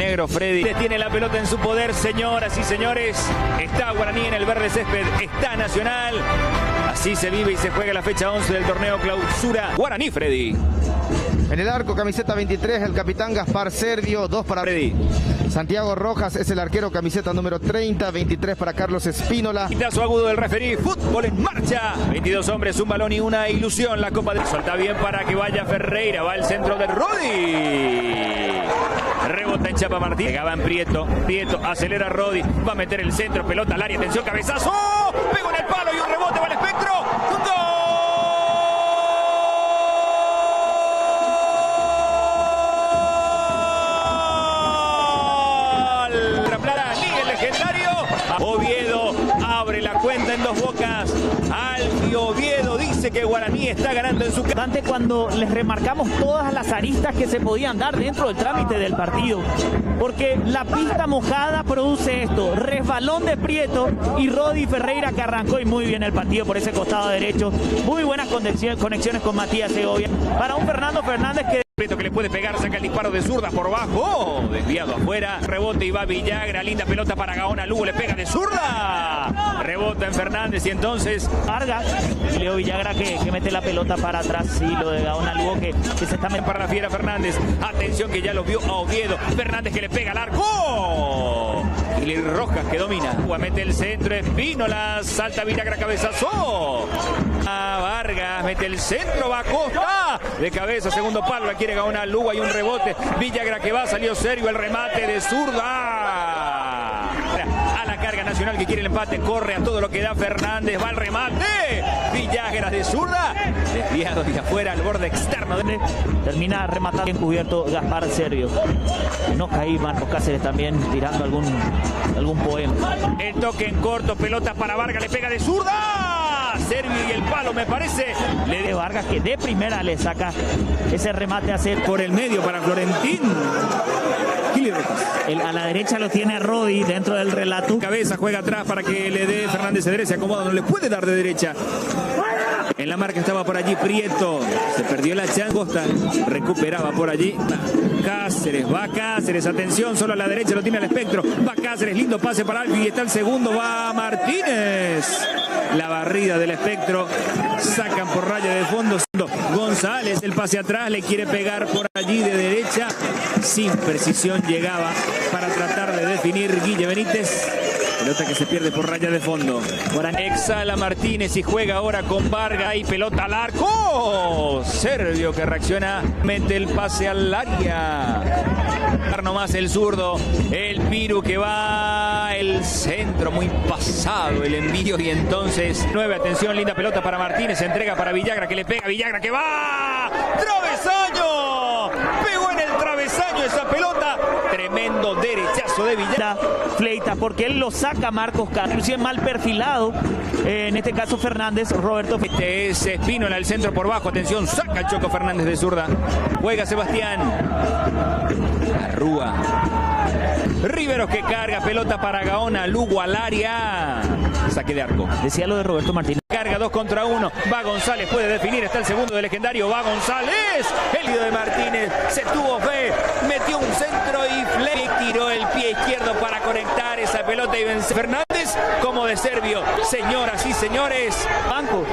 Negro Freddy tiene la pelota en su poder, señoras y señores. Está Guaraní en el verde césped, está Nacional. Así se vive y se juega la fecha 11 del torneo clausura. Guaraní, Freddy. En el arco, camiseta 23, el capitán Gaspar Serdio, 2 para Freddy. Santiago Rojas es el arquero, camiseta número 30, 23 para Carlos Espínola. Quitazo agudo del referí, fútbol en marcha. 22 hombres, un balón y una ilusión. La Copa de... Suelta bien para que vaya Ferreira, va el centro de Rodi. Rebota en Chapa Martín, pegaba en Prieto. Prieto acelera Rodi, va a meter el centro, pelota al área, atención, cabezazo. Pegó en el palo y un rebote, va al espectro. ¡Gol! Liga legendario. Oviedo abre la cuenta en Dos Bocas. Alfio Oviedo dice que Guaraní está ganando en su casa. Cuando les remarcamos todas las aristas que se podían dar dentro del trámite del partido, porque la pista mojada produce esto, resbalón de Prieto y Rodi Ferreira, que arrancó y muy bien el partido por ese costado derecho, muy buenas conexiones con Matías Segovia, para un Fernando Fernández que Prieto que le puede pegar, saca el disparo de zurda por bajo, desviado afuera, rebote y va Villagra, linda pelota para Gaona, Lugo le pega de zurda, rebota en Fernández y entonces Vargas y Leo Villagra que mete la pelota para atrás, sí, lo de Gaona, Lugo que se está metiendo para la fiera Fernández, atención que ya lo vio a Oviedo, Fernández que le pega al arco, y Rojas que domina, mete el centro, Espínola, salta Villagra, cabezazo, a Vargas, mete el centro, va a Costa, de cabeza, segundo palo, la quiere Gaona, Lugo, hay un rebote, Villagra que va, salió serio, el remate de zurda, a la carga Nacional que quiere el empate, corre a todo lo que da Fernández, va al remate, Villagra de zurda, desviado de afuera al borde externo, termina rematando encubierto Gaspar Serdio. No caí Marcos Cáceres también tirando algún poema. El toque en corto, pelota para Vargas, le pega de zurda, Serdio y el palo me parece, le de Vargas que de primera le saca ese remate a Serdio. Por el medio para Florentín. A la derecha lo tiene Rodi dentro del relato. Cabeza juega atrás para que le dé Fernández Cedrés, se acomoda, no le puede dar de derecha. En la marca estaba por allí Prieto, se perdió la chance, Costa recuperaba por allí. Cáceres, va Cáceres, atención, solo a la derecha lo tiene al espectro, va Cáceres, lindo pase para Alfio y está el segundo, va Martínez. La barrida del espectro, sacan por raya de fondo. González, el pase atrás, le quiere pegar por allí de derecha, sin precisión llegaba para tratar de definir Guille Benítez. Pelota que se pierde por raya de fondo. Exhala Martínez y juega ahora con Vargas y pelota al arco. Serdio que reacciona, mete el pase al área. Nomás el zurdo, el Piru que va, el centro muy pasado, el envío y entonces 9, atención, linda pelota para Martínez, se entrega para Villagra que le pega, Villagra que va, travesaño, pegó en el travesaño esa pelota, tremendo derechazo de Villagra. Fleita porque él lo saca Marcos Cáceres, inclusive mal perfilado, en este caso Fernández, Roberto. Este es Espínola, el centro por bajo, atención, saca el Choco Fernández de zurda, juega Sebastián. Arrúa. Riveros que carga, pelota para Gaona, Lugo al área. Saque de arco. Decía lo de Roberto Martínez. Carga 2 contra 1. Va González, puede definir. Está el segundo del legendario. Va González. El lío de Martínez. Se tuvo fe. Metió un centro y Fleck tiró el pie izquierdo para conectar esa pelota y vencer. Fernández como de Serdio. Señoras y señores. Banco.